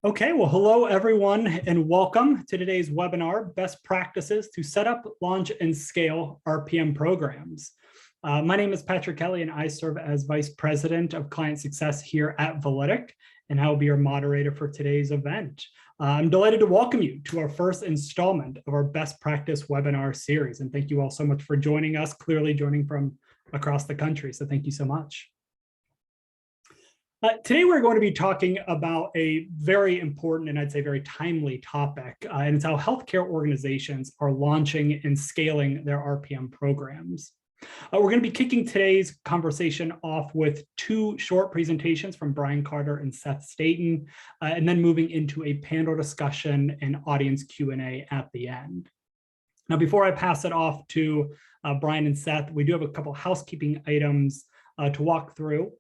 Okay, well, hello everyone and welcome to today's webinar, Best Practices to Set Up, Launch, and Scale RPM Programs. My name is Patrick Kelly and I serve as Vice President of Client Success here at Validic, and I will be your moderator for today's event. I'm delighted to welcome you to our first installment of our Best Practice webinar series, and thank you all so much for joining us, clearly joining from across the country, so thank you so much. Today, we're going to be talking about a very important and I'd say very timely topic, and it's how healthcare organizations are launching and scaling their RPM programs. We're going to be kicking today's conversation off with two short presentations from Brian Carter and Seth Staton, and then moving into a panel discussion and audience Q&A at the end. Now, before I pass it off to Brian and Seth, we do have a couple housekeeping items to walk through.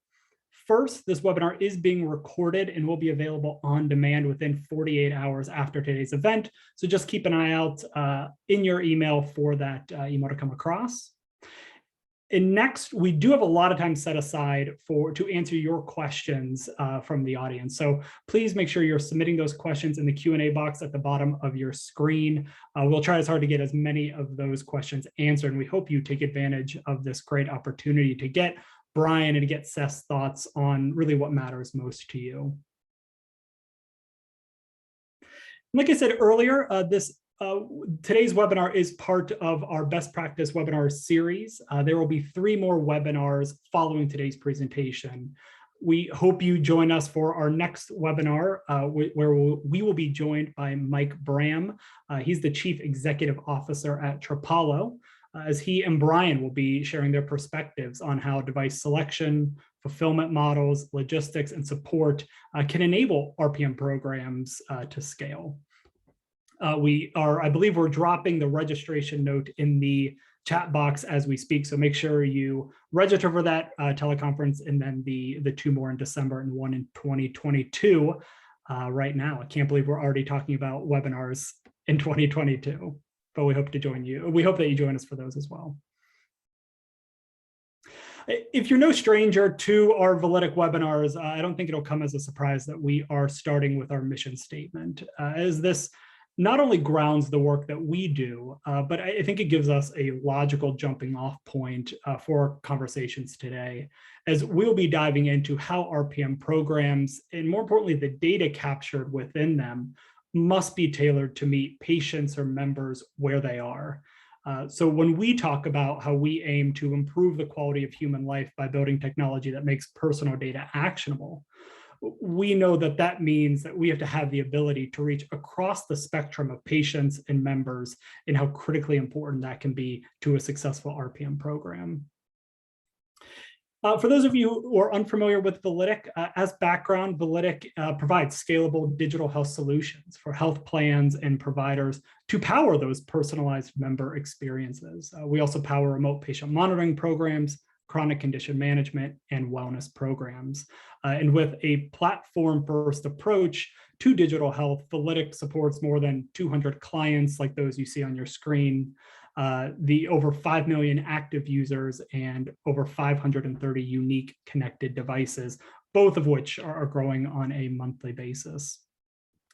First, this webinar is being recorded and will be available on demand within 48 hours after today's event. So just keep an eye out in your email for that email to come across. And next, we do have a lot of time set aside to answer your questions from the audience. So please make sure you're submitting those questions in the Q&A box at the bottom of your screen. We'll try as hard to get as many of those questions answered, and we hope you take advantage of this great opportunity to get Brian and to get Seth's thoughts on really what matters most to you. Like I said earlier, today's webinar is part of our best practice webinar series. There will be 3 more webinars following today's presentation. We hope you join us for our next webinar, where we will be joined by Mike Bram. He's the Chief Executive Officer at Trapalo, as he and Brian will be sharing their perspectives on how device selection, fulfillment models, logistics, and support can enable RPM programs to scale. I believe we're dropping the registration note in the chat box as we speak, so make sure you register for that teleconference, and then the 2 more in December and 1 in 2022 right now. I can't believe we're already talking about webinars in 2022. But we hope to join you. We hope that you join us for those as well. If you're no stranger to our Validic webinars, I don't think it'll come as a surprise that we are starting with our mission statement, as this not only grounds the work that we do, but I think it gives us a logical jumping off point for our conversations today, as we'll be diving into how RPM programs, and more importantly, the data captured within them, must be tailored to meet patients or members where they are. So when we talk about how we aim to improve the quality of human life by building technology that makes personal data actionable, we know that that means that we have to have the ability to reach across the spectrum of patients and members, and how critically important that can be to a successful RPM program. For those of you who are unfamiliar with Validic, as background, Validic provides scalable digital health solutions for health plans and providers to power those personalized member experiences. We also power remote patient monitoring programs, chronic condition management, and wellness programs. And with a platform-first approach to digital health, Validic supports more than 200 clients like those you see on your screen, the over 5 million active users, and over 530 unique connected devices, both of which are growing on a monthly basis.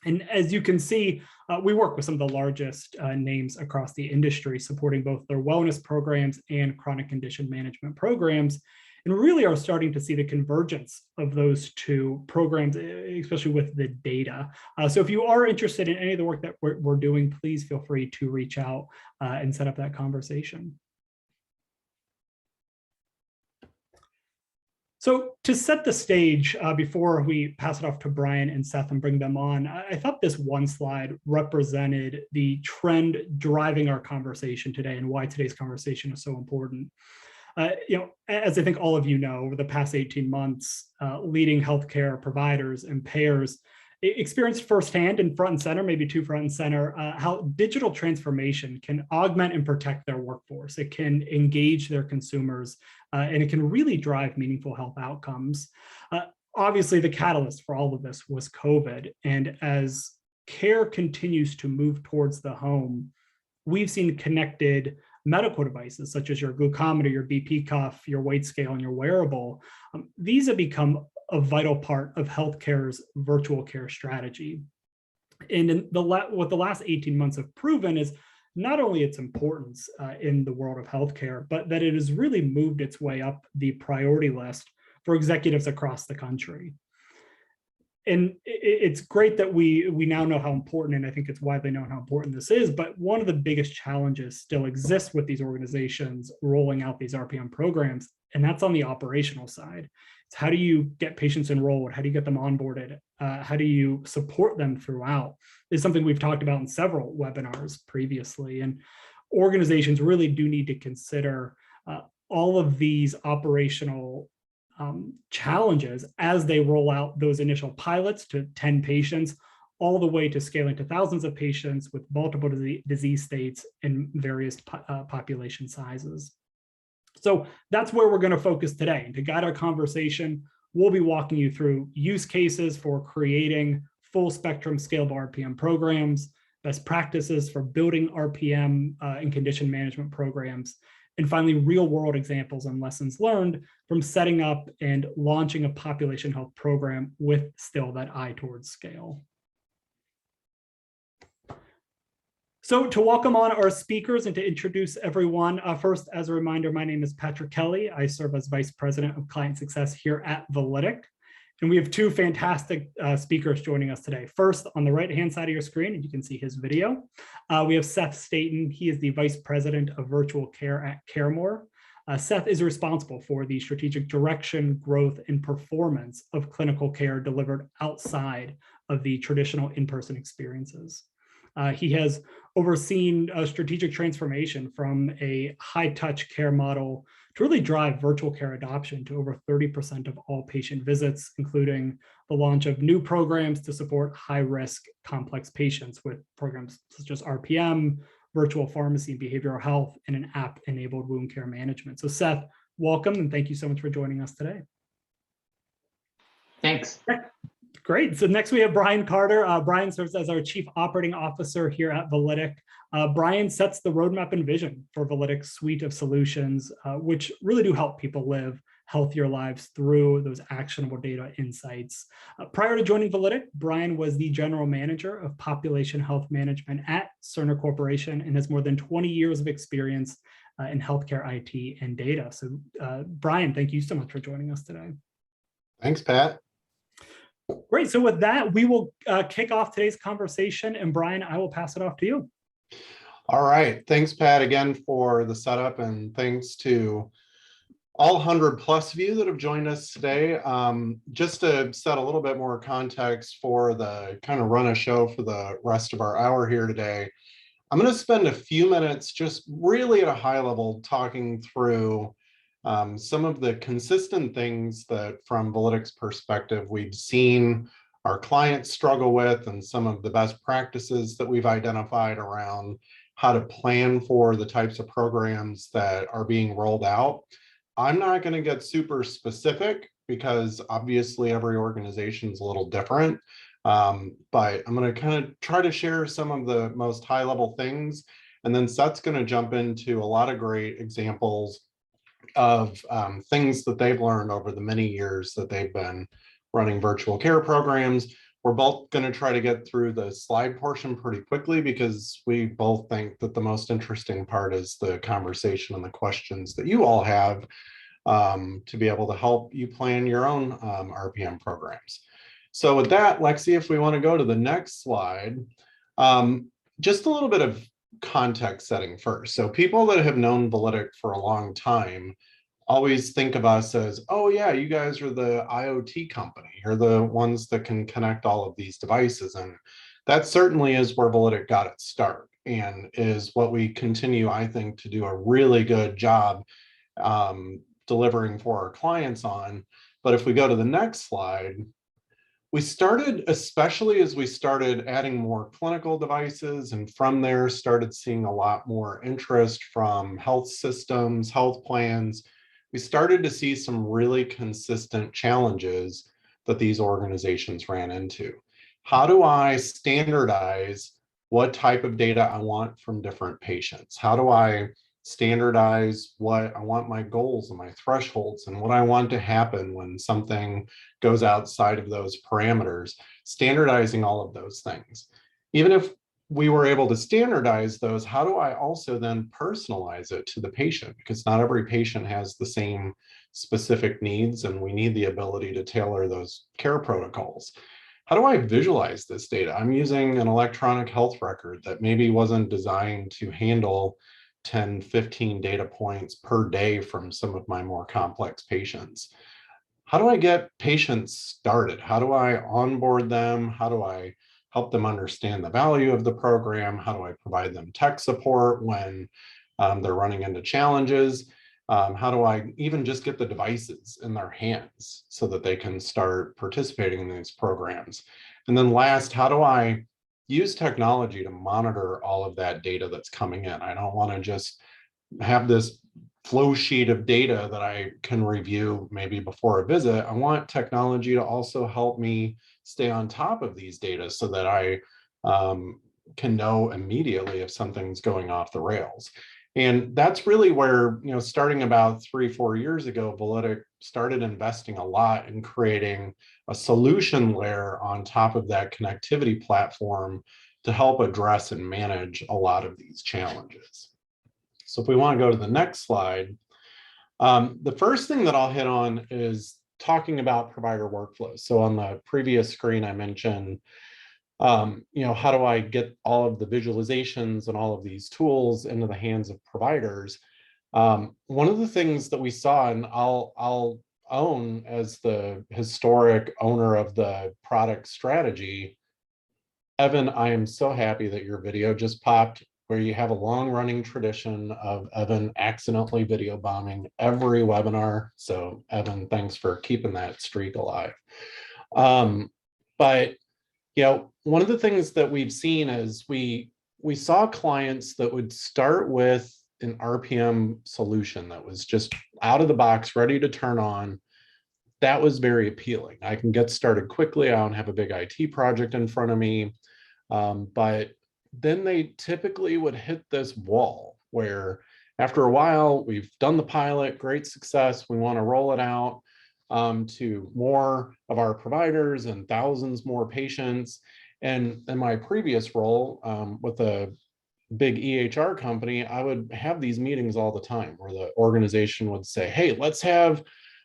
And as you can see, we work with some of the largest names across the industry, supporting both their wellness programs and chronic condition management programs, and really are starting to see the convergence of those 2 programs, especially with the data. So if you are interested in any of the work that we're doing, please feel free to reach out and set up that conversation. So to set the stage, before we pass it off to Brian and Seth and bring them on, I thought this one slide represented the trend driving our conversation today and why today's conversation is so important. As I think all of you know, over the past 18 months, leading healthcare providers and payers experienced firsthand and front and center, maybe too front and center, how digital transformation can augment and protect their workforce. It can engage their consumers, and it can really drive meaningful health outcomes. Obviously, the catalyst for all of this was COVID. And as care continues to move towards the home, we've seen connected medical devices such as your glucometer, your BP cuff, your weight scale, and your wearable. These have become a vital part of healthcare's virtual care strategy. And what the last 18 months have proven is not only its importance in the world of healthcare, but that it has really moved its way up the priority list for executives across the country. And it's great that we now know how important, and I think it's widely known how important this is, but one of the biggest challenges still exists with these organizations rolling out these RPM programs, and that's on the operational side. It's how do you get patients enrolled? How do you get them onboarded? How do you support them throughout? Is something we've talked about in several webinars previously, and organizations really do need to consider all of these operational challenges as they roll out those initial pilots to 10 patients, all the way to scaling to thousands of patients with multiple disease states and various population sizes. So that's where we're going to focus today. And to guide our conversation, we'll be walking you through use cases for creating full spectrum scalable RPM programs, best practices for building RPM and condition management programs, and finally, real world examples and lessons learned from setting up and launching a population health program with still that eye towards scale. So to welcome on our speakers and to introduce everyone, first, as a reminder, my name is Patrick Kelly. I serve as Vice President of Client Success here at Validic. And we have two fantastic speakers joining us today. First, on the right-hand side of your screen, and you can see his video, we have Seth Staton. He is the Vice President of Virtual Care at CareMore. Seth is responsible for the strategic direction, growth, and performance of clinical care delivered outside of the traditional in-person experiences. He has overseen a strategic transformation from a high-touch care model to really drive virtual care adoption to over 30% of all patient visits, including the launch of new programs to support high-risk complex patients with programs such as RPM, virtual pharmacy and behavioral health, and an app-enabled wound care management. So Seth, welcome, and thank you so much for joining us today. Thanks. Great. So next we have Brian Carter. Brian serves as our Chief Operating Officer here at Validic. Brian sets the roadmap and vision for Validic's suite of solutions, which really do help people live healthier lives through those actionable data insights. Prior to joining Validic, Brian was the General Manager of Population Health Management at Cerner Corporation and has more than 20 years of experience in healthcare IT and data. So Brian, thank you so much for joining us today. Thanks, Pat. Great. So with that, we will kick off today's conversation. And Brian, I will pass it off to you. All right. Thanks, Pat, again for the setup, and thanks to all 100+ of you that have joined us today. Just to set a little bit more context for the kind of run a show for the rest of our hour here today, I'm going to spend a few minutes just really at a high level talking through some of the consistent things that from Validic's perspective we've seen our clients struggle with, and some of the best practices that we've identified around how to plan for the types of programs that are being rolled out. I'm not going to get super specific because obviously every organization is a little different, but I'm going to kind of try to share some of the most high level things, and then Seth's going to jump into a lot of great examples of things that they've learned over the many years that they've been running virtual care programs. We're both going to try to get through the slide portion pretty quickly because we both think that the most interesting part is the conversation and the questions that you all have to be able to help you plan your own RPM programs. So with that, Lexi, if we want to go to the next slide, just a little bit of context setting first. So people that have known Validic for a long time always think of us as, oh yeah, you guys are the IoT company. You're the ones that can connect all of these devices. And that certainly is where Validic got its start, and is what we continue, I think, to do a really good job delivering for our clients on. But if we go to the next slide, we started, especially as we started adding more clinical devices, and from there started seeing a lot more interest from health systems, health plans. We started to see some really consistent challenges that these organizations ran into. How do I standardize what type of data I want from different patients? How do I standardize what I want my goals and my thresholds and what I want to happen when something goes outside of those parameters, standardizing all of those things. Even if we were able to standardize those, how do I also then personalize it to the patient? Because not every patient has the same specific needs, and we need the ability to tailor those care protocols. How do I visualize this data? I'm using an electronic health record that maybe wasn't designed to handle 10, 15 data points per day from some of my more complex patients. How do I get patients started? How do I onboard them? How do I help them understand the value of the program? How do I provide them tech support when they're running into challenges? How do I even just get the devices in their hands so that they can start participating in these programs? And then last, how do I use technology to monitor all of that data that's coming in? I don't want to just have this flow sheet of data that I can review maybe before a visit. I want technology to also help me stay on top of these data so that I can know immediately if something's going off the rails. And that's really where, starting about 3-4 years ago, Validic started investing a lot in creating a solution layer on top of that connectivity platform to help address and manage a lot of these challenges. So if we want to go to the next slide, the first thing that I'll hit on is talking about provider workflows. So on the previous screen, I mentioned, how do I get all of the visualizations and all of these tools into the hands of providers? One of the things that we saw, and I'll own as the historic owner of the product strategy, Evan, I am so happy that your video just popped, where you have a long running tradition of Evan accidentally video bombing every webinar. So Evan, thanks for keeping that streak alive. But one of the things that we've seen is we saw clients that would start with an RPM solution that was just out of the box, ready to turn on. That was very appealing. I can get started quickly. I don't have a big IT project in front of me. But then they typically would hit this wall where after a while, we've done the pilot, great success. We want to roll it out to more of our providers and thousands more patients. And in my previous role with a big EHR company, I would have these meetings all the time where the organization would say, hey, let's have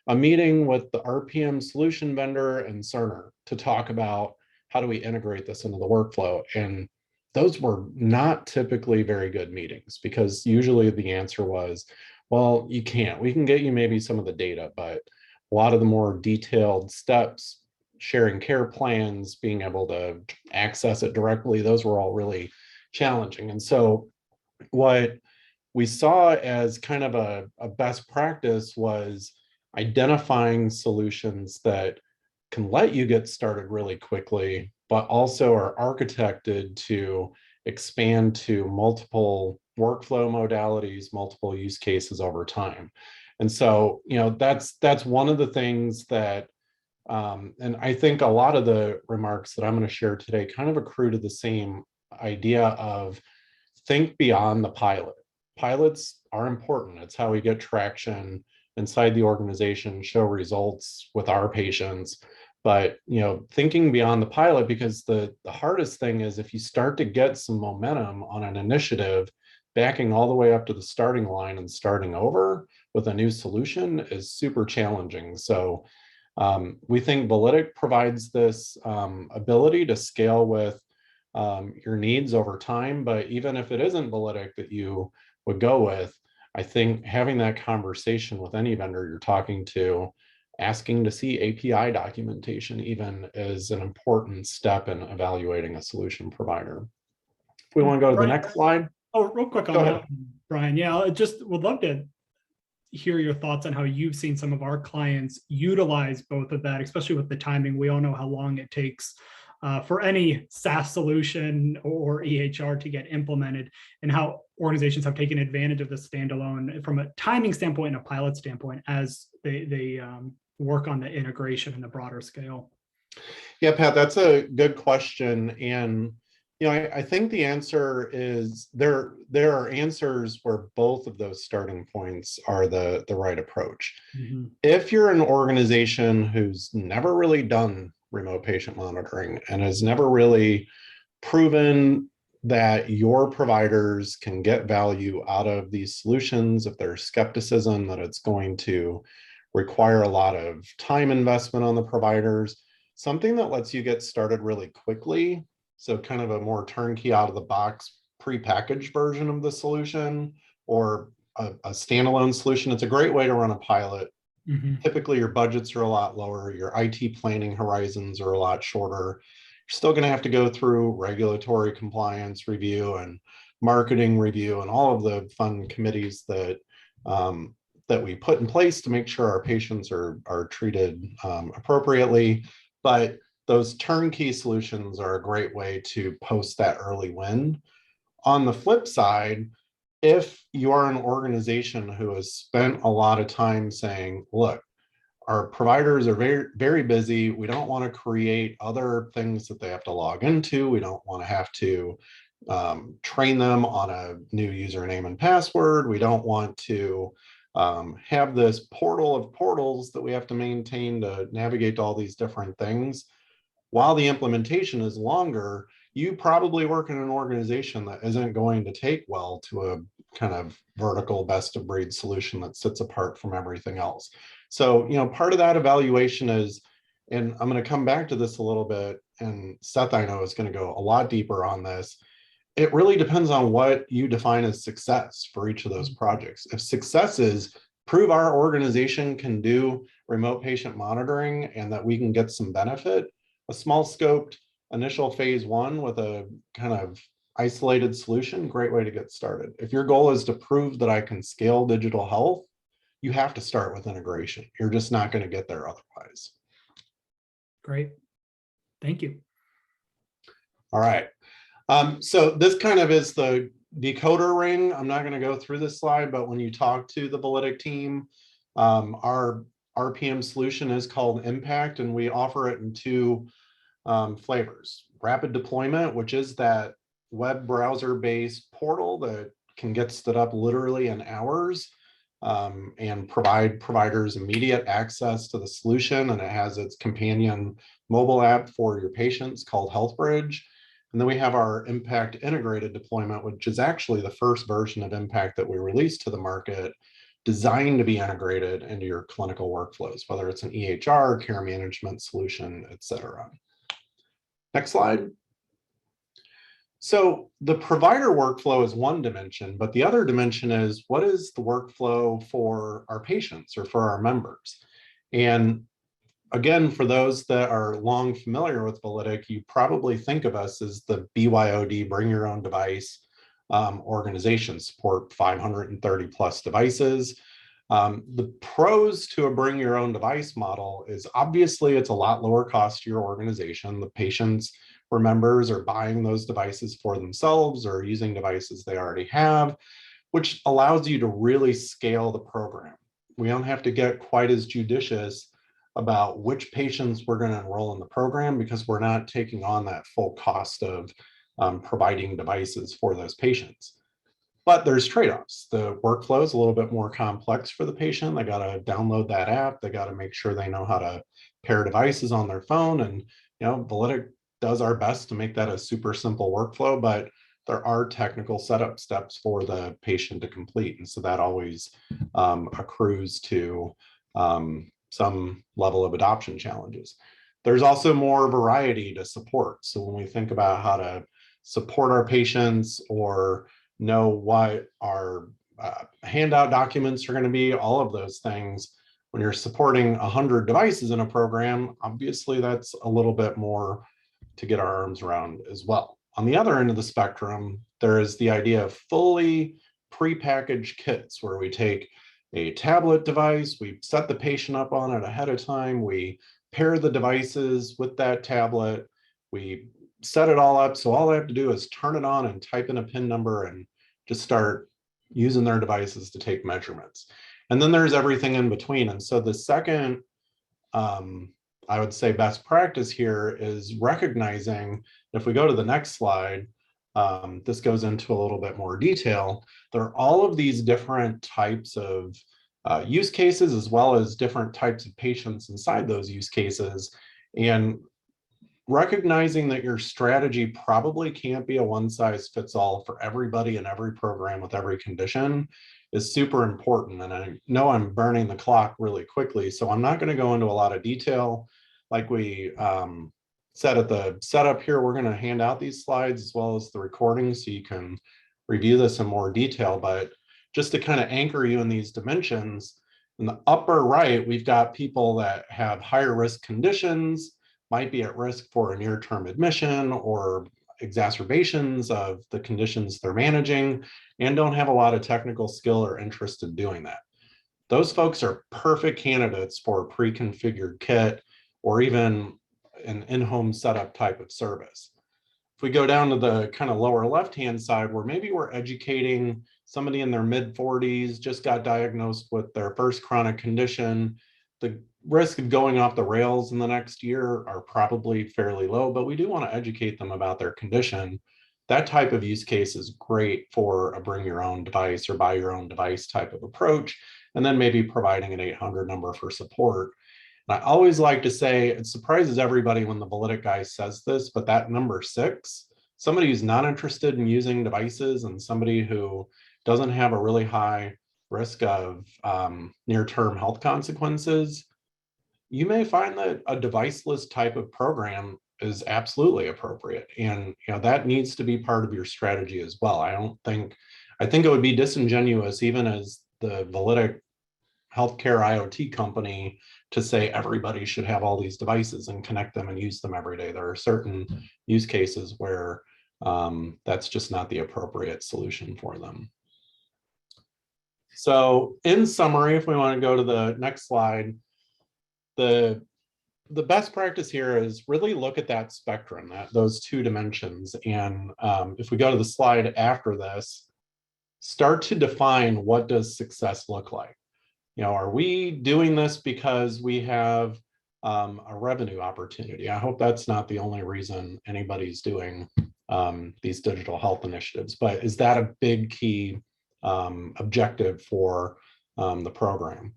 a meeting with the RPM solution vendor and Cerner to talk about how do we integrate this into the workflow. And those were not typically very good meetings, because usually the answer was, well, you can't. We can get you maybe some of the data, but a lot of the more detailed steps, sharing care plans, being able to access it directly, those were all really challenging. And so what we saw as kind of a best practice was identifying solutions that can let you get started really quickly, but also are architected to expand to multiple workflow modalities, multiple use cases over time. And so, that's one of the things that, and I think a lot of the remarks that I'm going to share today kind of accrue to the same idea of think beyond the pilot. Pilots are important. It's how we get traction inside the organization, show results with our patients. But thinking beyond the pilot, because the hardest thing is if you start to get some momentum on an initiative, backing all the way up to the starting line and starting over with a new solution is super challenging. So we think Validic provides this ability to scale with your needs over time. But even if it isn't Validic that you would go with, I think having that conversation with any vendor you're talking to, asking to see API documentation even, is an important step in evaluating a solution provider. If we want to go to the next slide. Oh, real quick on that, Brian. Yeah, I just would love to hear your thoughts on how you've seen some of our clients utilize both of that, especially with the timing. We all know how long it takes for any SaaS solution or EHR to get implemented, and how organizations have taken advantage of the standalone from a timing standpoint and a pilot standpoint as they work on the integration in a broader scale. Yeah, Pat, that's a good question. And I think the answer is there are answers where both of those starting points are the right approach. Mhm. If you're an organization who's never really done remote patient monitoring and has never really proven that your providers can get value out of these solutions, if there's skepticism that it's going to require a lot of time investment on the providers, something that lets you get started really quickly, so kind of a more turnkey out of the box prepackaged version of the solution, or a standalone solution, it's a great way to run a pilot. Mhm. Typically your budgets are a lot lower, your IT planning horizons are a lot shorter. You're still going to have to go through regulatory compliance review and marketing review and all of the fun committees that that we put in place to make sure our patients are treated appropriately. But those turnkey solutions are a great way to post that early win. On the flip side, if you are an organization who has spent a lot of time saying, look, our providers are very, very busy. We don't want to create other things that they have to log into. We don't want to have to train them on a new username and password. We don't want to have this portal of portals that we have to maintain to navigate all these different things. While the implementation is longer, you probably work in an organization that isn't going to take well to a kind of vertical best of breed solution that sits apart from everything else. So, part of that evaluation is, and I'm going to come back to this a little bit, and Seth, I know, is going to go a lot deeper on this. It really depends on what you define as success for each of those projects. If success is prove our organization can do remote patient monitoring and that we can get some benefit, a small scoped initial phase one with a kind of isolated solution, great way to get started. If your goal is to prove that I can scale digital health, you have to start with integration. You're just not going to get there otherwise. Great. Thank you. All right. So this kind of is the decoder ring. I'm not going to go through this slide, but when you talk to the Validic team, our RPM solution is called Impact, and we offer it in two flavors. Rapid deployment, which is that web browser-based portal that can get stood up literally in hours and provide providers immediate access to the solution. And it has its companion mobile app for your patients called HealthBridge. And then we have our Impact integrated deployment, which is actually the first version of Impact that we released to the market, designed to be integrated into your clinical workflows, whether it's an EHR, care management solution, et cetera. Next slide. So the provider workflow is one dimension, but the other dimension is, what is the workflow for our patients or for our members? And again, for those that are long familiar with Validic, you probably think of us as the BYOD, bring your own device organization, support 530 plus devices. The pros to a bring your own device model is obviously it's a lot lower cost to your organization. The patients or members are buying those devices for themselves or using devices they already have, which allows you to really scale the program. We don't have to get quite as judicious about which patients we're going to enroll in the program because we're not taking on that full cost of providing devices for those patients. But there's trade-offs. The workflow is a little bit more complex for the patient. They got to download that app. They got to make sure they know how to pair devices on their phone. And, Validic does our best to make that a super simple workflow, but there are technical setup steps for the patient to complete. And so that always accrues to some level of adoption challenges. There's also more variety to support. So when we think about how to support our patients or know what our handout documents are going to be, all of those things, when you're supporting 100 devices in a program, obviously that's a little bit more to get our arms around as well. On the other end of the spectrum, there is the idea of fully prepackaged kits where we take a tablet device, we set the patient up on it ahead of time, we pair the devices with that tablet, we set it all up. So all they have to do is turn it on and type in a PIN number and just start using their devices to take measurements. And then there's everything in between. And so the second I would say best practice here is recognizing, if we go to the next slide, this goes into a little bit more detail. There are all of these different types of use cases, as well as different types of patients inside those use cases. And recognizing that your strategy probably can't be a one size fits all for everybody in every program with every condition is super important. And I know I'm burning the clock really quickly, so I'm not going to go into a lot of detail. Like we said at the setup here, we're going to hand out these slides as well as the recording so you can review this in more detail. But just to kind of anchor you in these dimensions, in the upper right, we've got people that have higher risk conditions, might be at risk for a near-term admission or exacerbations of the conditions they're managing, and don't have a lot of technical skill or interest in doing that. Those folks are perfect candidates for a pre-configured kit or even an in-home setup type of service. If we go down to the kind of lower left-hand side, where maybe we're educating somebody in their mid-40s, just got diagnosed with their first chronic condition, the risk of going off the rails in the next year are probably fairly low, but we do want to educate them about their condition. That type of use case is great for a bring your own device or buy your own device type of approach, and then maybe providing an 800 number for support. And I always like to say, it surprises everybody when the Validic guy says this, but that number 6, somebody who's not interested in using devices and somebody who doesn't have a really high risk of near-term health consequences, you may find that a deviceless type of program is absolutely appropriate. And that needs to be part of your strategy as well. I think it would be disingenuous, even as the Validic healthcare IoT company, to say everybody should have all these devices and connect them and use them every day. There are certain use cases where that's just not the appropriate solution for them. So in summary, if we want to go to the next slide, the best practice here is really look at that spectrum, those 2 dimensions. And if we go to the slide after this, start to define, what does success look like? Are we doing this because we have a revenue opportunity? I hope that's not the only reason anybody's doing these digital health initiatives, but is that a big key objective for the program?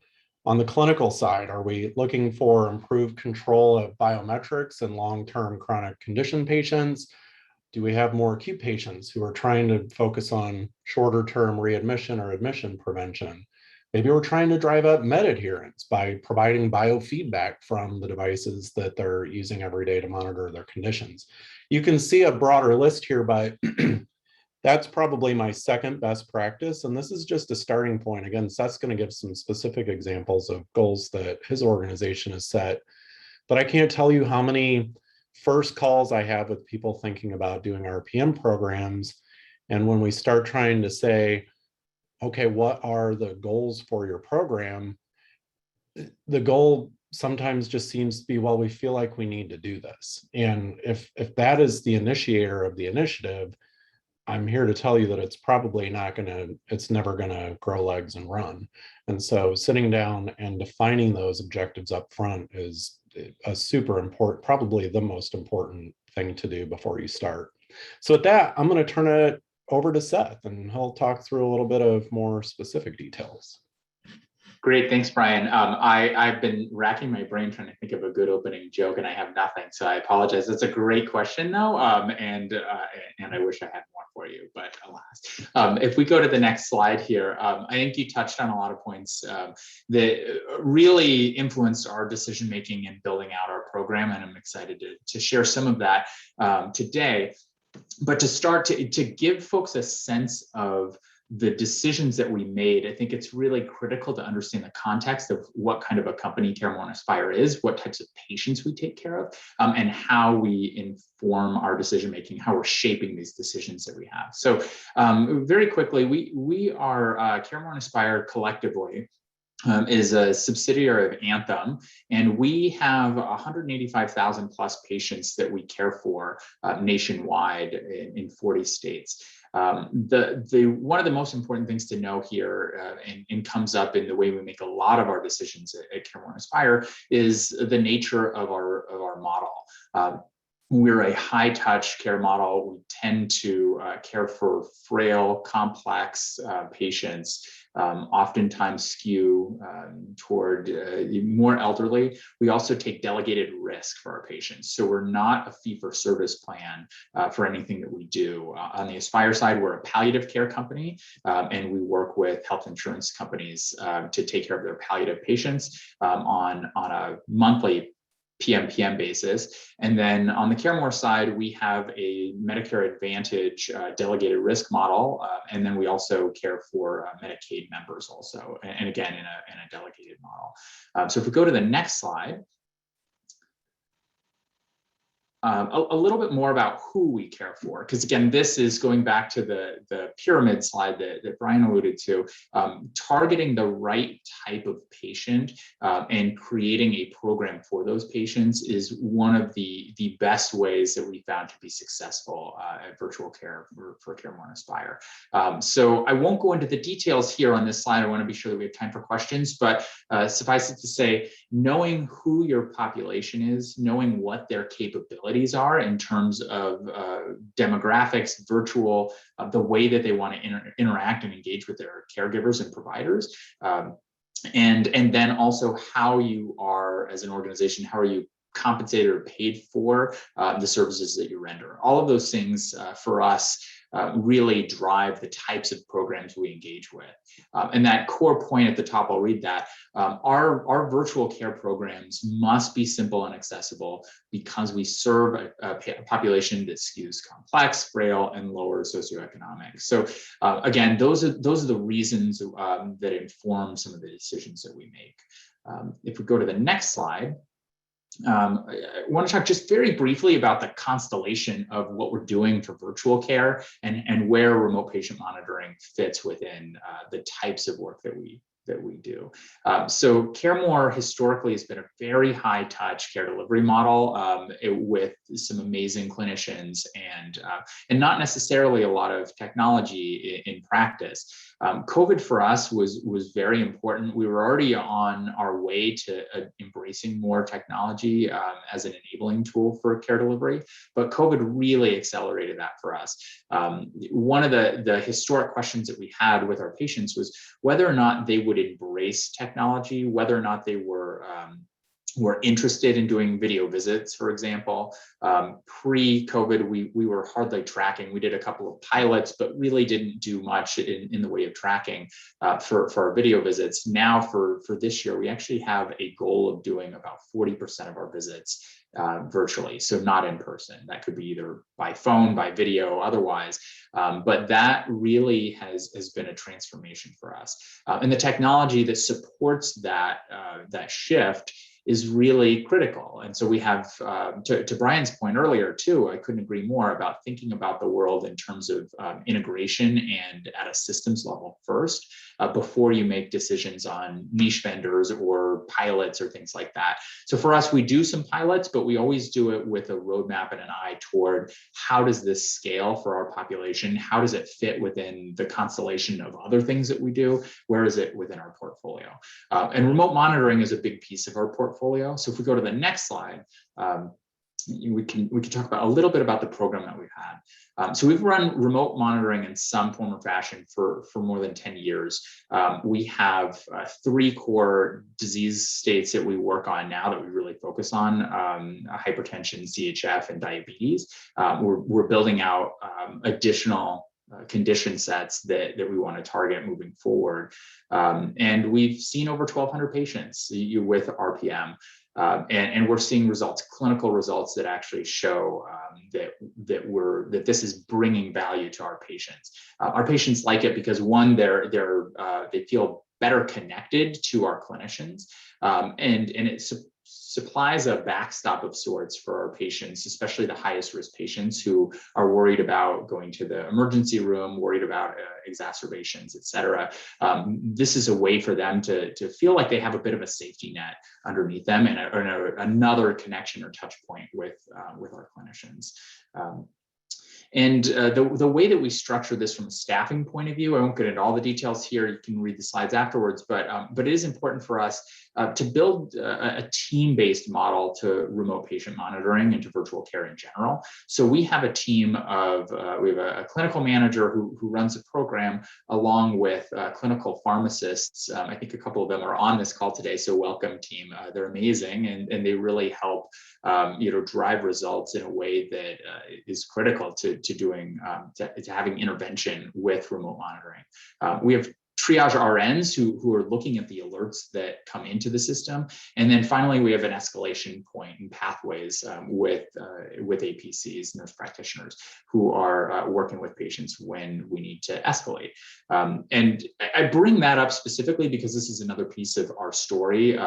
On the clinical side, are we looking for improved control of biometrics in long-term chronic condition patients? Do we have more acute patients who are trying to focus on shorter-term readmission or admission prevention? Maybe we're trying to drive up med adherence by providing biofeedback from the devices that they're using every day to monitor their conditions. You can see a broader list here, but that's probably my second best practice. And this is just a starting point. Again, Seth's going to give some specific examples of goals that his organization has set. But I can't tell you how many first calls I have with people thinking about doing RPM programs. And when we start trying to say, okay, what are the goals for your program? The goal sometimes just seems to be, well, we feel like we need to do this. And if that is the initiator of the initiative, I'm here to tell you that it's probably it's never gonna grow legs and run. And so sitting down and defining those objectives up front is a super important, probably the most important thing to do before you start. So with that, I'm gonna turn it over to Seth and he'll talk through a little bit of more specific details. Great, thanks, Brian. I've been racking my brain trying to think of a good opening joke, and I have nothing, so I apologize. It's a great question, though, and I wish I had more for you, but alas. If we go to the next slide here, I think you touched on a lot of points that really influenced our decision making in building out our program, and I'm excited to share some of that today. But to start to give folks a sense of the decisions that we made, I think it's really critical to understand the context of what kind of a company CareMore and Aspire is, what types of patients we take care of, and how we inform our decision-making, how we're shaping these decisions that we have. So very quickly, we are CareMore and Aspire collectively is a subsidiary of Anthem, and we have 185,000 plus patients that we care for nationwide in 40 states. One of the most important things to know here, and comes up in the way we make a lot of our decisions at CareMore and Aspire, is the nature of our model. We're a high touch care model. We tend to care for frail, complex patients, oftentimes skew toward more elderly. We also take delegated risk for our patients. So we're not a fee for service plan for anything that we do. On the Aspire side, we're a palliative care company, and we work with health insurance companies to take care of their palliative patients on a monthly PMPM basis. And then on the CareMore side, we have a Medicare Advantage delegated risk model. And then we also care for Medicaid members also, and again, in a delegated model. So if we go to the next slide, a little bit more about who we care for, because again, this is going back to the pyramid slide that Brian alluded to, targeting the right type of patient and creating a program for those patients is one of the best ways that we found to be successful at virtual care for CareMore and Aspire. So I won't go into the details here on this slide. I want to be sure that we have time for questions, but suffice it to say, knowing who your population is, knowing what their capabilities are in terms of demographics, virtual, the way that they want to interact and engage with their caregivers and providers, and then also how you are, as an organization, how are you compensated or paid for the services that you render. All of those things for us really drive the types of programs we engage with. And that core point at the top, I'll read that. Our virtual care programs must be simple and accessible because we serve a population that skews complex, frail, and lower socioeconomic. So again, those are the reasons that inform some of the decisions that we make. If we go to the next slide, I want to talk just very briefly about the constellation of what we're doing for virtual care and where remote patient monitoring fits within the types of work that we do. So CareMore historically has been a very high touch care delivery model with some amazing clinicians and not necessarily a lot of technology in practice. COVID for us was very important. We were already on our way to embracing more technology as an enabling tool for care delivery, but COVID really accelerated that for us. One of the historic questions that we had with our patients was whether or not they would embrace technology, whether or not they were interested in doing video visits, for example. Pre-COVID, we were hardly tracking. We did a couple of pilots, but really didn't do much in the way of tracking for our video visits. Now for this year, we actually have a goal of doing about 40% of our visits virtually, so not in person. That could be either by phone, by video, otherwise. But that really has been a transformation for us. And the technology that supports that shift is really critical. And so we have, to Brian's point earlier too, I couldn't agree more about thinking about the world in terms of integration and at a systems level first, before you make decisions on niche vendors or pilots or things like that. So for us, we do some pilots, but we always do it with a roadmap and an eye toward how does this scale for our population? How does it fit within the constellation of other things that we do? Where is it within our portfolio? And remote monitoring is a big piece of our portfolio. So if we go to the next slide, we can talk about a little bit about the program that we've had. So we've run remote monitoring in some form or fashion for more than 10 years. We have 3 core disease states that we work on now that we really focus on: hypertension, CHF, and diabetes. We're building out additional condition sets that we want to target moving forward. And we've seen over 1,200 patients with RPM. And we're seeing clinical results that actually show that this is bringing value to our patients. Our patients like it because, one, they feel better connected to our clinicians, and it supplies a backstop of sorts for our patients, especially the highest risk patients who are worried about going to the emergency room, worried about exacerbations, et cetera. This is a way for them to feel like they have a bit of a safety net underneath them and another connection or touch point with our clinicians. The way that we structure this from a staffing point of view, I won't get into all the details here. You can read the slides afterwards, but it is important for us to build a team-based model to remote patient monitoring and to virtual care in general. So we have a team of, we have a clinical manager who runs a program along with clinical pharmacists. I think a couple of them are on this call today, so welcome team. They're amazing and they really help drive results in a way that is critical to doing to having intervention with remote monitoring. We have triage RNs who are looking at the alerts that come into the system, and then finally we have an escalation point and pathways with APCs, nurse practitioners, who are working with patients when we need to escalate. And I bring that up specifically because this is another piece of our story.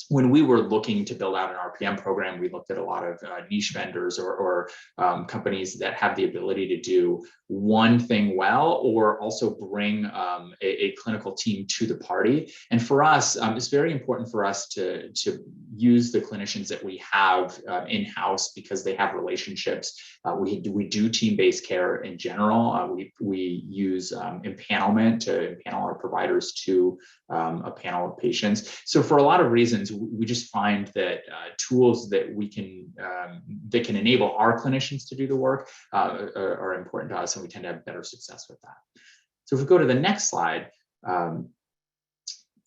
When we were looking to build out an RPM program, we looked at a lot of niche vendors or companies that have the ability to do one thing well, or also bring a clinical team to the party. And for us, it's very important for us to use the clinicians that we have in-house because they have relationships. We do team-based care in general. We use empanelment to empanel our providers to a panel of patients. So for a lot of reasons, we just find that tools that we can that can enable our clinicians to do the work are important to us, and we tend to have better success with that. So if we go to the next slide,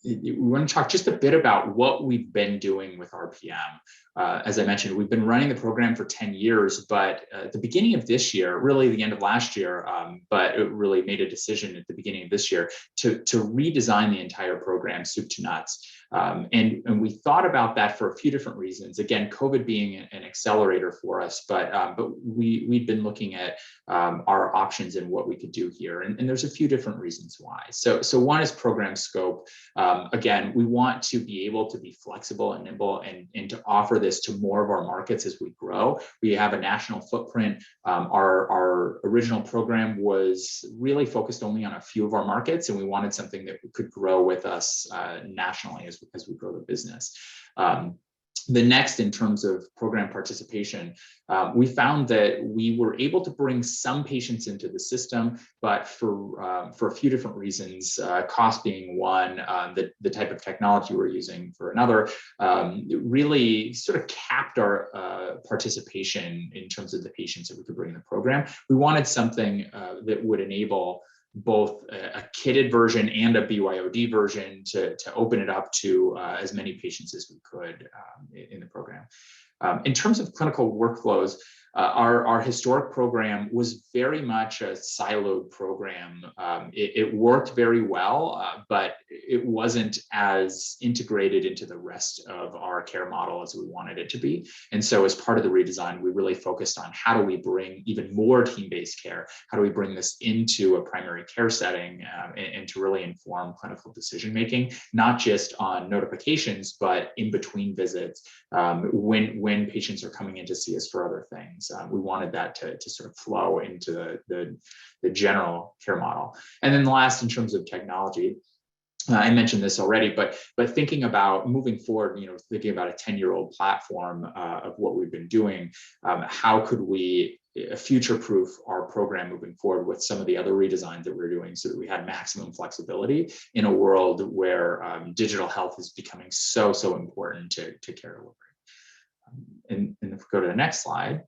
we want to talk just a bit about what we've been doing with RPM. As I mentioned, we've been running the program for 10 years, but at the beginning of this year, really the end of last year, but it really made a decision at the beginning of this year to redesign the entire program soup to nuts. And we thought about that for a few different reasons. Again, COVID being an accelerator for us, but we'd been looking at our options and what we could do here. And there's a few different reasons why. So one is program scope. Again, we want to be able to be flexible and nimble and to offer this to more of our markets as we grow. We have a national footprint. Our original program was really focused only on a few of our markets, and we wanted something that could grow with us nationally as we grow the business. The next, in terms of program participation, we found that we were able to bring some patients into the system, but for a few different reasons, cost being one, the type of technology we're using for another, really sort of capped our participation in terms of the patients that we could bring in the program. We wanted something that would enable both a kitted version and a BYOD version to open it up to as many patients as we could in the program. In terms of clinical workflows, our historic program was very much a siloed program. It worked very well, but it wasn't as integrated into the rest of our care model as we wanted it to be. And so as part of the redesign, we really focused on how do we bring even more team-based care? How do we bring this into a primary care setting and to really inform clinical decision-making, not just on notifications, but in between visits, when patients are coming in to see us for other things. We wanted that to sort of flow into the general care model. And then the last, in terms of technology, I mentioned this already, but thinking about moving forward, thinking about a 10-year-old platform of what we've been doing, how could we future-proof our program moving forward with some of the other redesigns that we're doing so that we had maximum flexibility in a world where digital health is becoming so important to care delivery. And if we go to the next slide,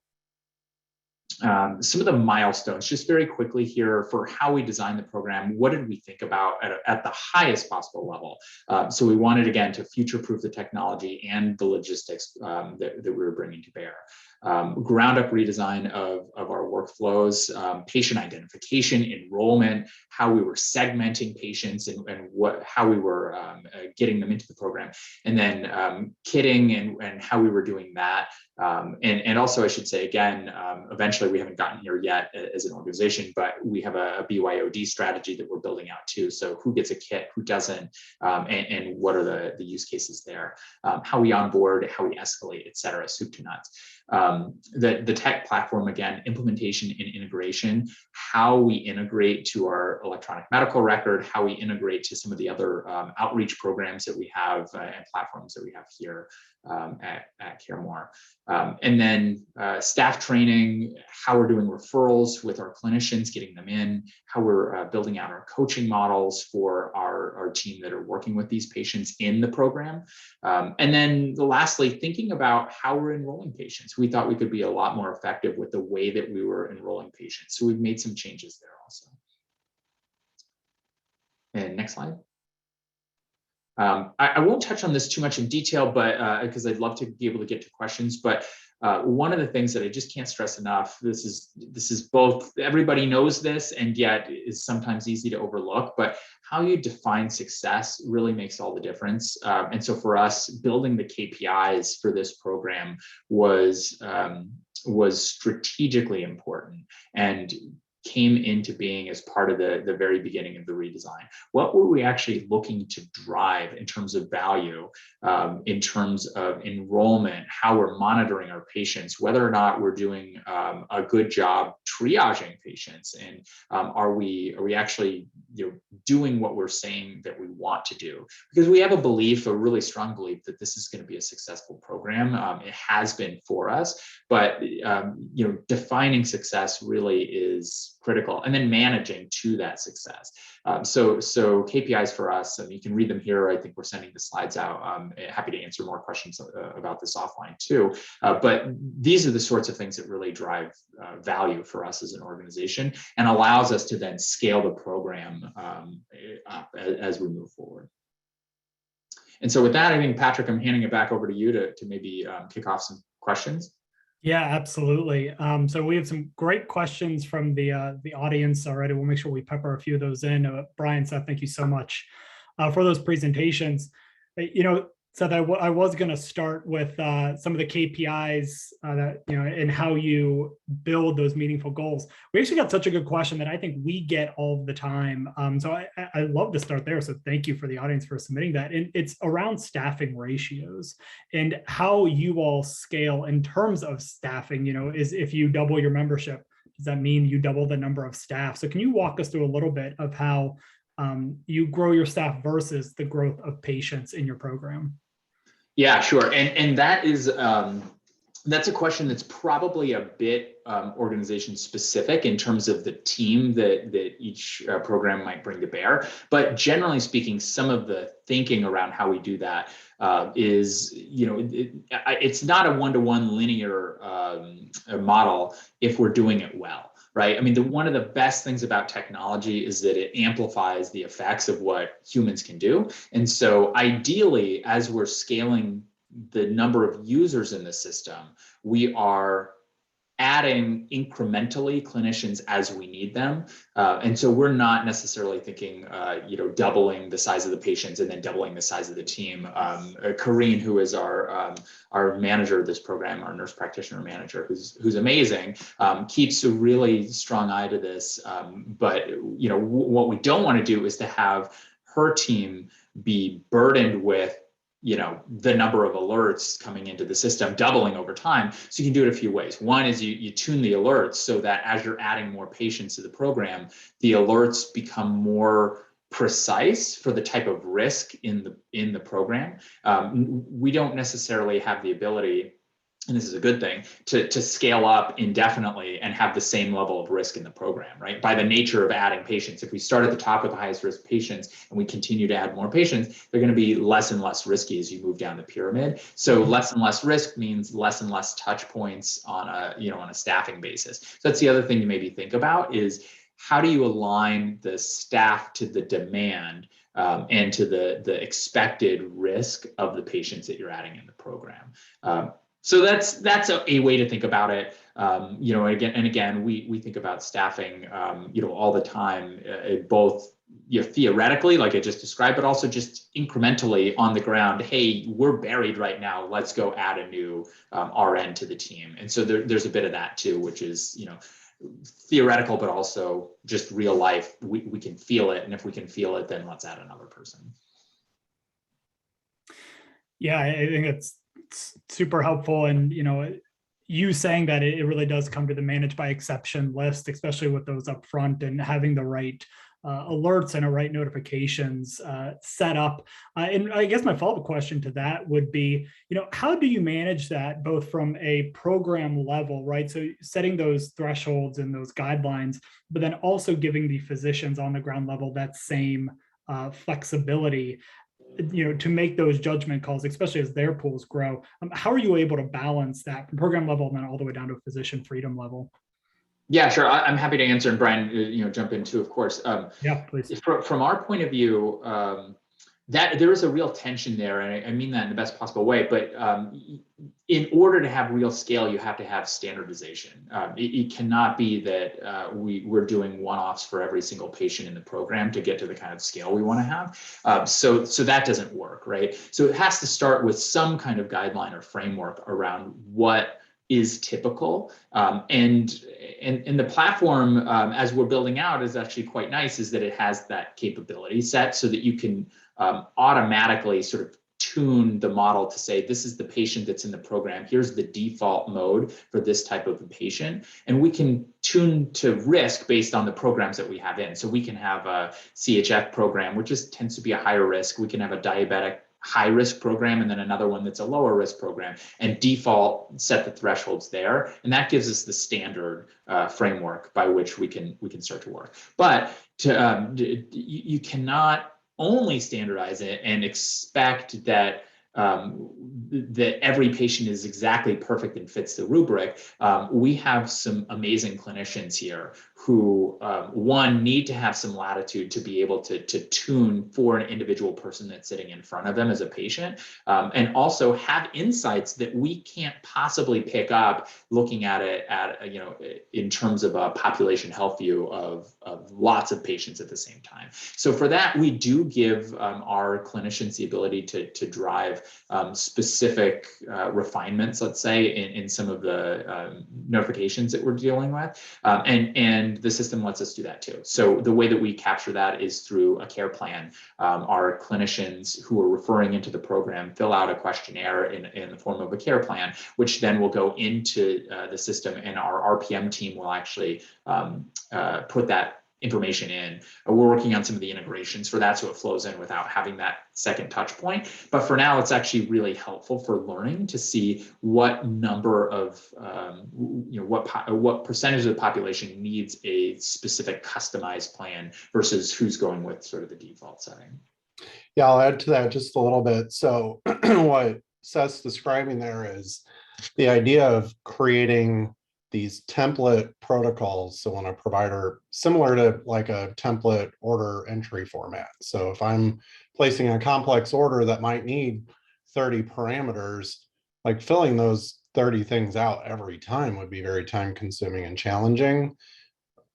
some of the milestones, just very quickly here for how we designed the program. What did we think about at the highest possible level? So we wanted, again, to future-proof the technology and the logistics that we were bringing to bear. ground up redesign of our workflows, patient identification, enrollment, how we were segmenting patients and how we were getting them into the program, and then kitting and how we were doing that. And also, I should say again, eventually we haven't gotten here yet as an organization, but we have a BYOD strategy that we're building out too. So who gets a kit, who doesn't, and what are the use cases there, how we onboard, how we escalate, et cetera, soup to nuts. The tech platform, again, implementation and integration, how we integrate to our electronic medical record, how we integrate to some of the other outreach programs that we have and platforms that we have here at CareMore. And then staff training, how we're doing referrals with our clinicians, getting them in, how we're building out our coaching models for our team that are working with these patients in the program. And then lastly, thinking about how we're enrolling patients. We thought we could be a lot more effective with the way that we were enrolling patients. So we've made some changes there also. And next slide. I won't touch on this too much in detail, but because I'd love to be able to get to questions. But one of the things that I just can't stress enough, this is both, everybody knows this, and yet is sometimes easy to overlook, but how you define success really makes all the difference. And so for us, building the KPIs for this program was strategically important and came into being as part of the very beginning of the redesign. What were we actually looking to drive in terms of value, in terms of enrollment, how we're monitoring our patients, whether or not we're doing a good job triaging patients, and are we actually doing what we're saying that we want to do? Because we have a belief, a really strong belief, that this is going to be a successful program. It has been for us, but defining success really is critical, and then managing to that success. So KPIs for us, you can read them here. I think we're sending the slides out. I'm happy to answer more questions about this offline too. But these are the sorts of things that really drive value for us as an organization and allows us to then scale the program up as we move forward. And so with that, I think, Patrick, I'm handing it back over to you to maybe kick off some questions. Yeah, absolutely. So we have some great questions from the audience already. We'll make sure we pepper a few of those in. Brian, Seth, thank you so much for those presentations. Seth, I was going to start with some of the KPIs that, and how you build those meaningful goals. We actually got such a good question that I think we get all the time. So I love to start there. So thank you for the audience for submitting that. And it's around staffing ratios and how you all scale in terms of staffing. Is if you double your membership, does that mean you double the number of staff? So can you walk us through a little bit of how you grow your staff versus the growth of patients in your program? Yeah, sure. And that is, that's a question that's probably a bit organization specific in terms of the team that each program might bring to bear. But generally speaking, some of the thinking around how we do that is, it's not a one-to-one linear model if we're doing it well. Right. I mean, one of the best things about technology is that it amplifies the effects of what humans can do. And so ideally, as we're scaling the number of users in the system, we are adding incrementally clinicians as we need them. And so we're not necessarily thinking, doubling the size of the patients and then doubling the size of the team. Kareen, who is our manager of this program, our nurse practitioner manager, who's amazing, keeps a really strong eye to this. But what we don't want to do is to have her team be burdened with the number of alerts coming into the system, doubling over time. So you can do it a few ways. One is you tune the alerts so that as you're adding more patients to the program, the alerts become more precise for the type of risk in the program. We don't necessarily have the ability, and this is a good thing, to scale up indefinitely and have the same level of risk in the program, right? By the nature of adding patients. If we start at the top with the highest risk patients and we continue to add more patients, they're going to be less and less risky as you move down the pyramid. So less and less risk means less and less touch points on a staffing basis. So that's the other thing to maybe think about is how do you align the staff to the demand and to the expected risk of the patients that you're adding in the program. So that's a way to think about it. Again, we think about staffing, all the time, both theoretically, like I just described, but also just incrementally on the ground. Hey, we're buried right now. Let's go add a new RN to the team. And so there's a bit of that too, which is theoretical, but also just real life. We can feel it, and if we can feel it, then let's add another person. Yeah, I think it's super helpful. And, you saying that it really does come to the manage by exception list, especially with those up front, and having the right alerts and the right notifications set up. And I guess my follow-up question to that would be, how do you manage that both from a program level, right? So setting those thresholds and those guidelines, but then also giving the physicians on the ground level that same flexibility, to make those judgment calls, especially as their pools grow. How are you able to balance that from program level and then all the way down to a physician freedom level? Yeah, sure. I'm happy to answer, and Brian, jump in too, of course. Yeah, please. From our point of view, that there is a real tension there, and I mean that in the best possible way. But in order to have real scale, you have to have standardization. It cannot be that we're doing one-offs for every single patient in the program to get to the kind of scale we want to have. So that doesn't work, right? So it has to start with some kind of guideline or framework around what is typical, and the platform, as we're building out, is actually quite nice, is that it has that capability set so that you can automatically sort of tune the model to say, this is the patient that's in the program, here's the default mode for this type of a patient, and we can tune to risk based on the programs that we have in. So we can have a CHF program, which tends to be a higher risk. We can have a diabetic high risk program, and then another one that's a lower risk program, and default set the thresholds there. And that gives us the standard framework by which we can start to work. But you cannot only standardize it and expect that that every patient is exactly perfect and fits the rubric. We have some amazing clinicians here who, one, need to have some latitude to be able to tune for an individual person that's sitting in front of them as a patient, and also have insights that we can't possibly pick up looking at it in terms of a population health view of lots of patients at the same time. So for that, we do give our clinicians the ability to drive specific refinements, let's say, in some of the notifications that we're dealing with, and the system lets us do that too. So the way that we capture that is through a care plan. Our clinicians who are referring into the program fill out a questionnaire in the form of a care plan, which then will go into the system, and our RPM team will actually put that information in. We're working on some of the integrations for that, so it flows in without having that second touch point. But for now, it's actually really helpful for learning to see what number of, what percentage of the population needs a specific customized plan versus who's going with sort of the default setting. Yeah, I'll add to that just a little bit. So what Seth's describing there is the idea of creating these template protocols. So when a provider, similar to like a template order entry format. So if I'm placing a complex order that might need 30 parameters, like filling those 30 things out every time would be very time consuming and challenging.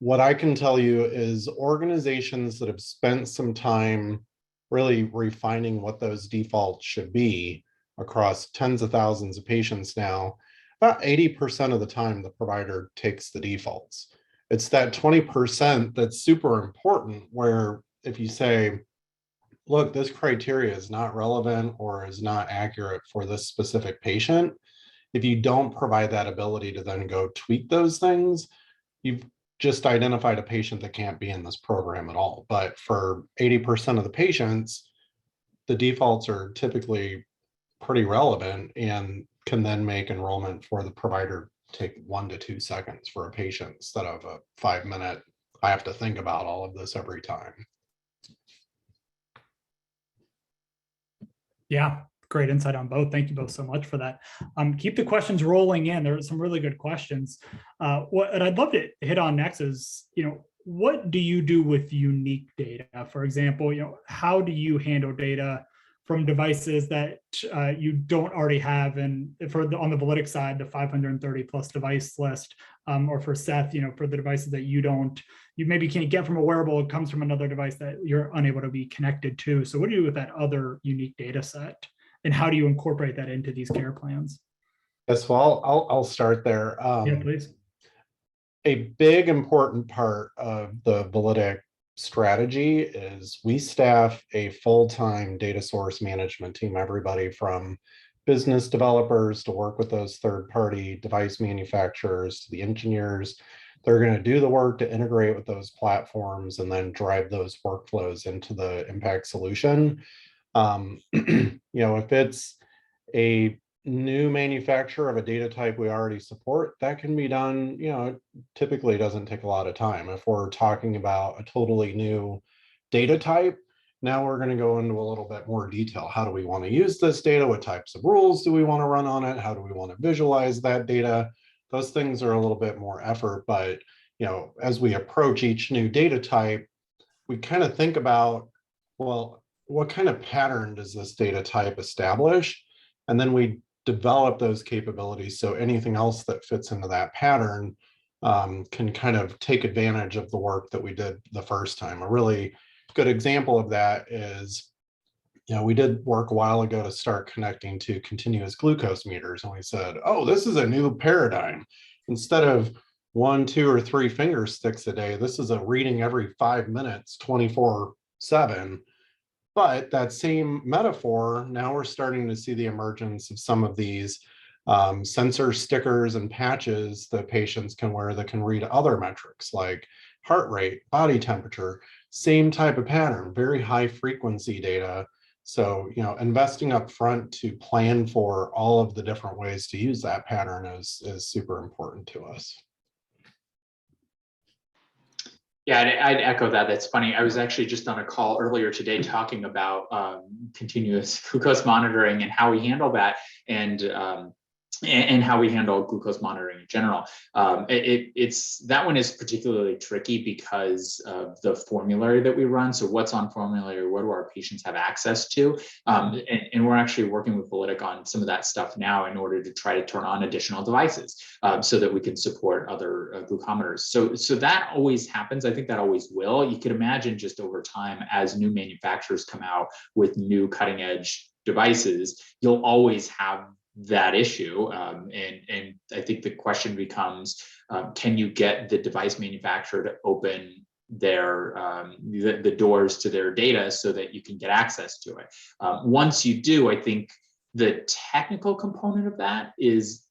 What I can tell you is organizations that have spent some time really refining what those defaults should be across tens of thousands of patients now, about 80% of the time the provider takes the defaults. It's that 20% that's super important, where if you say, look, this criteria is not relevant or is not accurate for this specific patient, if you don't provide that ability to then go tweak those things, you've just identified a patient that can't be in this program at all. But for 80% of the patients, the defaults are typically pretty relevant and can then make enrollment for the provider take 1 to 2 seconds for a patient instead of a 5-minute, I have to think about all of this every time. Yeah, great insight on both. Thank you both so much for that. Keep the questions rolling in. There are some really good questions. What I'd love to hit on next is, what do you do with unique data? For example, how do you handle data from devices that you don't already have. And on the Validic side, the 530 plus device list, or for Seth, for the devices that you maybe can't get from a wearable, it comes from another device that you're unable to be connected to. So what do you do with that other unique data set? And how do you incorporate that into these care plans? Yes, well, I'll start there. Yeah, please. A big important part of the Validic strategy is we staff a full-time data source management team, everybody from business developers to work with those third-party device manufacturers to the engineers. They're going to do the work to integrate with those platforms and then drive those workflows into the impact solution. If it's a new manufacturer of a data type we already support, that can be done, it typically doesn't take a lot of time. If we're talking about a totally new data type, now we're going to go into a little bit more detail. How do we want to use this data? What types of rules do we want to run on it? How do we want to visualize that data? Those things are a little bit more effort, but as we approach each new data type, we kind of think about, well, what kind of pattern does this data type establish? And then we develop those capabilities so anything else that fits into that pattern can kind of take advantage of the work that we did the first time. A really good example of that is, we did work a while ago to start connecting to continuous glucose meters. And we said, oh, this is a new paradigm. Instead of 1, 2, or 3 finger sticks a day, this is a reading every 5 minutes, 24/7. But that same metaphor, now we're starting to see the emergence of some of these sensor stickers and patches that patients can wear that can read other metrics like heart rate, body temperature, same type of pattern, very high frequency data. So, investing up front to plan for all of the different ways to use that pattern is super important to us. Yeah, I'd echo that. That's funny. I was actually just on a call earlier today talking about continuous glucose monitoring and how we handle that, and how we handle glucose monitoring in general. That one is particularly tricky because of the formulary that we run. So what's on formulary? What do our patients have access to? And we're actually working with Validic on some of that stuff now in order to try to turn on additional devices so that we can support other glucometers. So that always happens. I think that always will. You could imagine just over time, as new manufacturers come out with new cutting edge devices, you'll always have that issue. And I think the question becomes, can you get the device manufacturer to open their the doors to their data so that you can get access to it? Once you do, I think the technical component of that is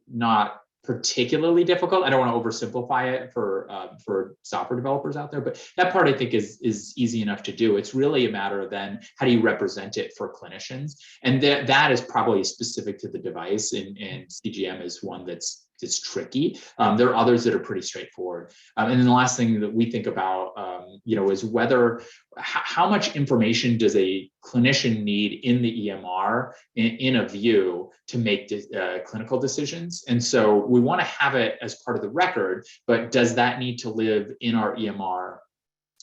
not particularly difficult. I don't want to oversimplify it for software developers out there, but that part I think is easy enough to do. It's really a matter of then how do you represent it for clinicians, and that is probably specific to the device. And CGM is one that's tricky. There are others that are pretty straightforward. And then the last thing that we think about, is how much information does a clinician need in the EMR in a view to make clinical decisions? And so we want to have it as part of the record, but does that need to live in our EMR?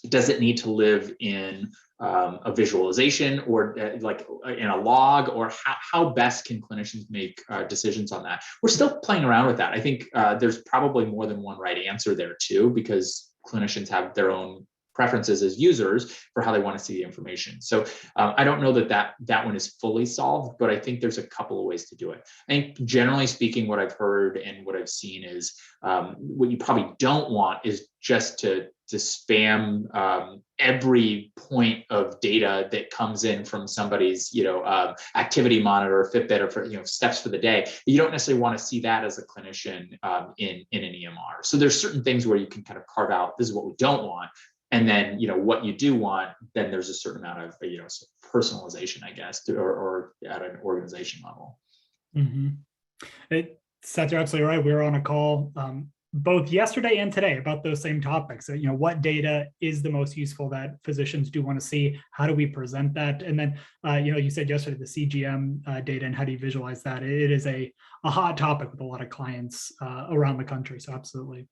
Does it need to live in a visualization or like in a log, or how best can clinicians make decisions on that? We're still playing around with that. I think there's probably more than one right answer there too, because clinicians have their own preferences as users for how they want to see the information. So I don't know that one is fully solved, but I think there's a couple of ways to do it. I think generally speaking, what I've heard and what I've seen is what you probably don't want is just to spam every point of data that comes in from somebody's activity monitor, Fitbit, or for steps for the day. You don't necessarily want to see that as a clinician in an EMR. So there's certain things where you can kind of carve out, this is what we don't want. And then, what you do want, then there's a certain amount of, personalization, I guess, or at an organization level. Mm-hmm. Seth, you're absolutely right. We were on a call both yesterday and today about those same topics. What data is the most useful that physicians do want to see? How do we present that? And then, you said yesterday the CGM data and how do you visualize that? It is a hot topic with a lot of clients around the country. So absolutely.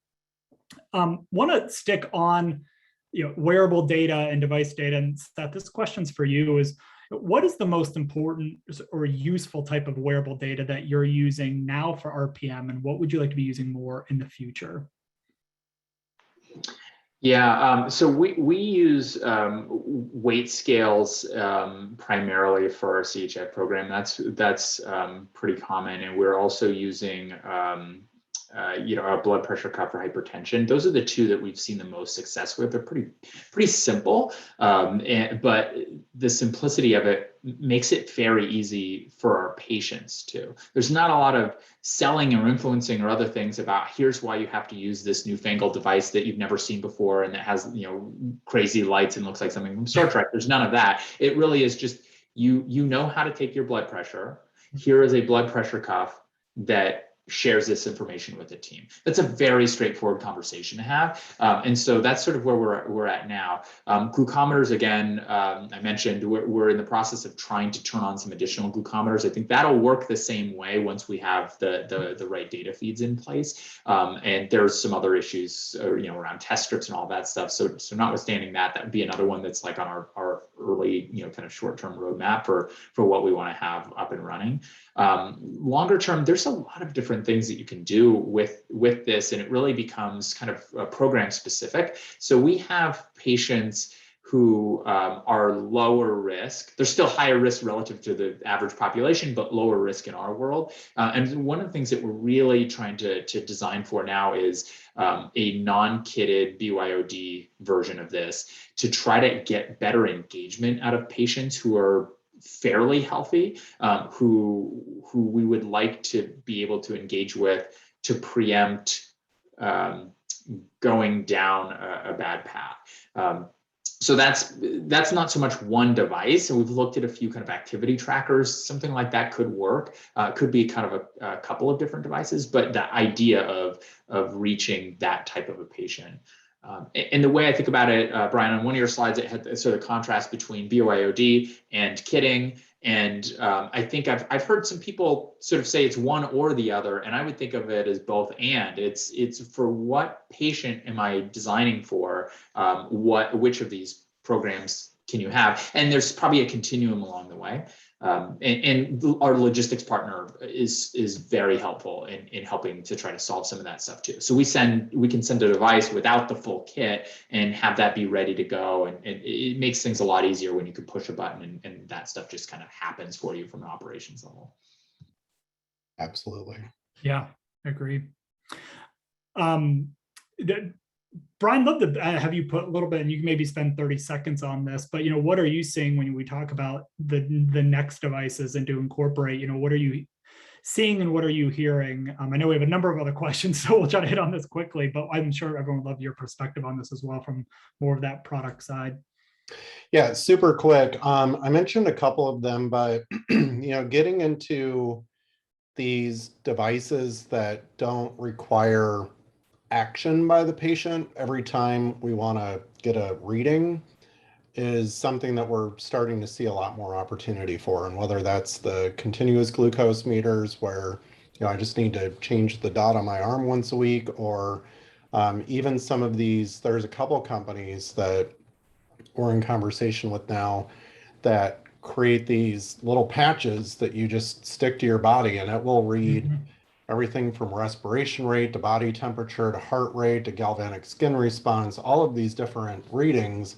Want to stick on wearable data and device data. And Seth, this question's for you. Is What is the most important or useful type of wearable data that you're using now for RPM, and what would you like to be using more in the future? Yeah, so we use weight scales primarily for our CHI program. That's pretty common, and we're also using our blood pressure cuff for hypertension. Those are the two that we've seen the most success with. They're pretty simple, but the simplicity of it makes it very easy for our patients too. There's not a lot of selling or influencing or other things about here's why you have to use this newfangled device that you've never seen before and that has crazy lights and looks like something from Star Trek. There's none of that. It really is just you know how to take your blood pressure. Here is a blood pressure cuff that shares this information with the team. That's a very straightforward conversation to have. And so that's sort of where we're at now. Glucometers, again, I mentioned we're in the process of trying to turn on some additional glucometers. I think that'll work the same way once we have the right data feeds in place. And there's some other issues around test strips and all that stuff. So notwithstanding that would be another one that's like on our early, kind of short-term roadmap for what we want to have up and running. Longer term, there's a lot of different things that you can do with this, and it really becomes kind of program specific. So we have patients who are lower risk. They're still higher risk relative to the average population, but lower risk in our world. And one of the things that we're really trying to design for now is a non-kitted BYOD version of this to try to get better engagement out of patients who are fairly healthy, who we would like to be able to engage with to preempt going down a bad path. So that's not so much one device, and we've looked at a few kind of activity trackers. Something like that could work. Could be kind of a couple of different devices, but the idea of reaching that type of a patient. And the way I think about it, Brian, on one of your slides, it had sort of contrast between BYOD and kitting. And I think I've heard some people sort of say it's one or the other, and I would think of it as both and. It's for what patient am I designing for? Which of these programs can you have? And there's probably a continuum along the way. And our logistics partner is very helpful in helping to try to solve some of that stuff too. So we can send a device without the full kit and have that be ready to go. And it makes things a lot easier when you can push a button and that stuff just kind of happens for you from an operations level. Absolutely. Yeah, agreed. Brian, love to have you put a little bit, and you can maybe spend 30 seconds on this, but what are you seeing when we talk about the next devices and to incorporate, what are you seeing and what are you hearing? I know we have a number of other questions, so we'll try to hit on this quickly, but I'm sure everyone would love your perspective on this as well from more of that product side. Yeah, super quick. I mentioned a couple of them, but getting into these devices that don't require action by the patient every time we want to get a reading is something that we're starting to see a lot more opportunity for. And whether that's the continuous glucose meters where I just need to change the dot on my arm once a week, or even some of these, there's a couple companies that we're in conversation with now that create these little patches that you just stick to your body, and it will read everything from respiration rate to body temperature to heart rate to galvanic skin response, all of these different readings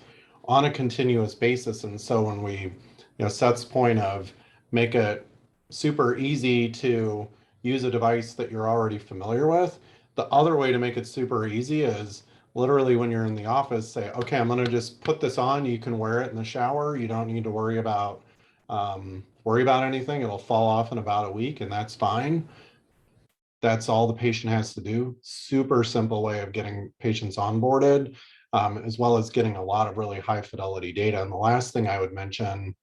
on a continuous basis. And so when we, Seth's point of make it super easy to use a device that you're already familiar with, the other way to make it super easy is literally when you're in the office, say, okay, I'm going to just put this on. You can wear it in the shower. You don't need to worry about anything. It'll fall off in about a week, and that's fine. That's all the patient has to do. Super simple way of getting patients onboarded, as well as getting a lot of really high fidelity data. And the last thing I would mention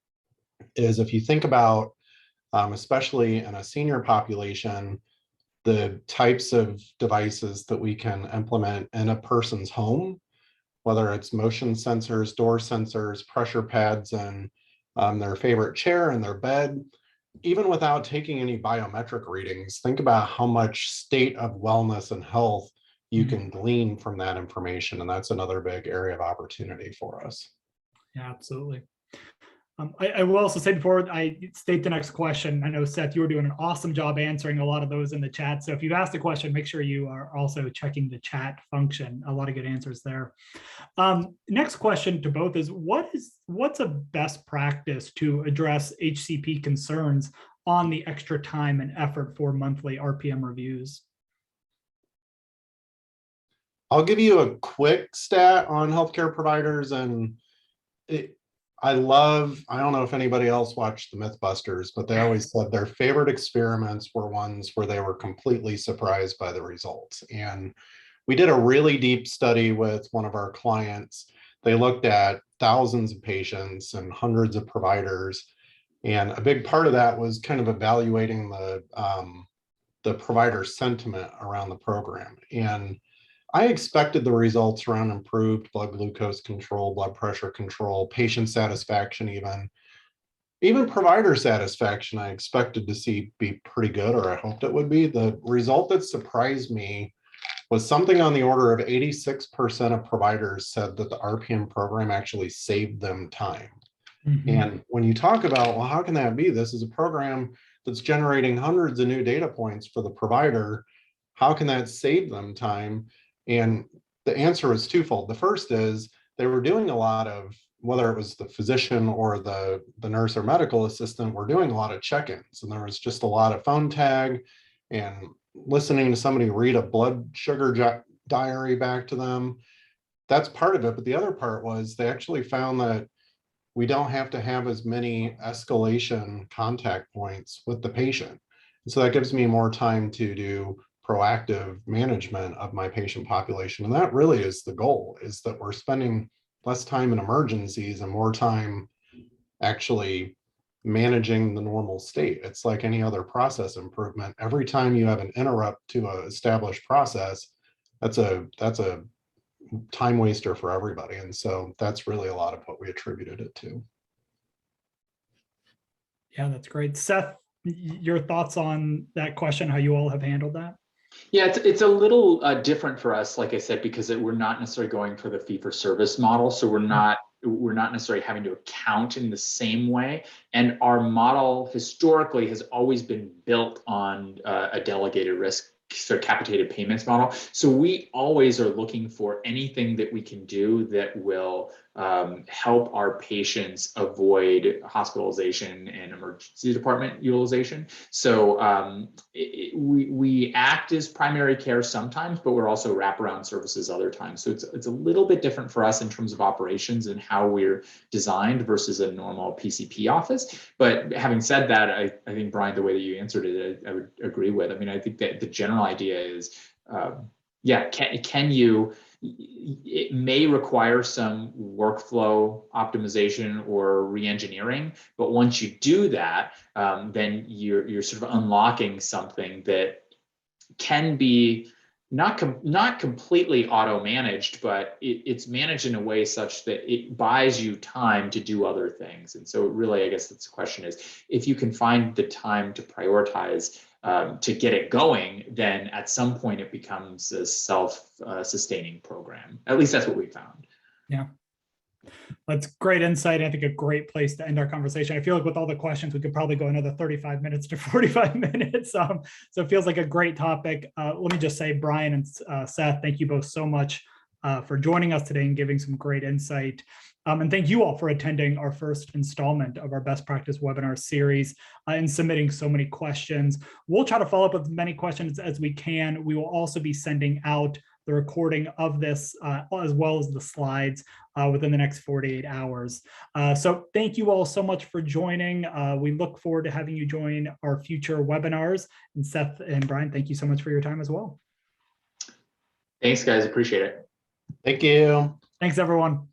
is if you think about, especially in a senior population, the types of devices that we can implement in a person's home, whether it's motion sensors, door sensors, pressure pads, and their favorite chair and their bed, even without taking any biometric readings, think about how much state of wellness and health you can glean from that information. And that's another big area of opportunity for us. Yeah, absolutely. I will also say before I state the next question, I know, Seth, you were doing an awesome job answering a lot of those in the chat. So if you've asked a question, make sure you are also checking the chat function. A lot of good answers there. Next question to both is, what's a best practice to address HCP concerns on the extra time and effort for monthly RPM reviews? I'll give you a quick stat on healthcare providers, and I don't know if anybody else watched the Mythbusters, but they always said their favorite experiments were ones where they were completely surprised by the results. And we did a really deep study with one of our clients. They looked at thousands of patients and hundreds of providers. And a big part of that was kind of evaluating the provider sentiment around the program. And I expected the results around improved blood glucose control, blood pressure control, patient satisfaction, even provider satisfaction, I expected to see be pretty good, or I hoped it would be. The result that surprised me was something on the order of 86% of providers said that the RPM program actually saved them time. Mm-hmm. And when you talk about, well, how can that be? This is a program that's generating hundreds of new data points for the provider. How can that save them time? And the answer was twofold. The first is they were doing a lot of, whether it was the physician or the nurse or medical assistant, were doing a lot of check-ins. And there was just a lot of phone tag and listening to somebody read a blood sugar diary back to them. That's part of it. But the other part was they actually found that we don't have to have as many escalation contact points with the patient. And so that gives me more time to do proactive management of my patient population. And that really is the goal, is that we're spending less time in emergencies and more time actually managing the normal state. It's like any other process improvement. Every time you have an interrupt to an established process, that's a time waster for everybody. And so that's really a lot of what we attributed it to. Yeah, that's great. Seth, your thoughts on that question, how you all have handled that? Yeah, it's a little different for us, like I said, because we're not necessarily going for the fee-for-service model. So we're not necessarily having to account in the same way. And our model historically has always been built on a delegated risk, so capitated payments model. So we always are looking for anything that we can do that will help our patients avoid hospitalization and emergency department utilization. So we act as primary care sometimes, but we're also wraparound services other times. So it's a little bit different for us in terms of operations and how we're designed versus a normal PCP office. But having said that, I think, Brian, the way that you answered it, I would agree with. I mean, I think that the general idea is, it may require some workflow optimization or re-engineering, but once you do that, then you're sort of unlocking something that can be not completely auto-managed, but it's managed in a way such that it buys you time to do other things. And so really, I guess that's the question is, if you can find the time to prioritize to get it going, then at some point it becomes a self-sustaining program. At least that's what we found. Yeah. That's great insight. I think a great place to end our conversation. I feel like with all the questions, we could probably go another 35 minutes to 45 minutes. So it feels like a great topic. Let me just say, Brian and Seth, thank you both so much for joining us today and giving some great insight. And thank you all for attending our first installment of our best practice webinar series and submitting so many questions. We'll try to follow up with as many questions as we can. We will also be sending out the recording of this as well as the slides within the next 48 hours. So thank you all so much for joining. We look forward to having you join our future webinars. And Seth and Brian, thank you so much for your time as well. Thanks, guys. Appreciate it. Thank you. Thanks, everyone.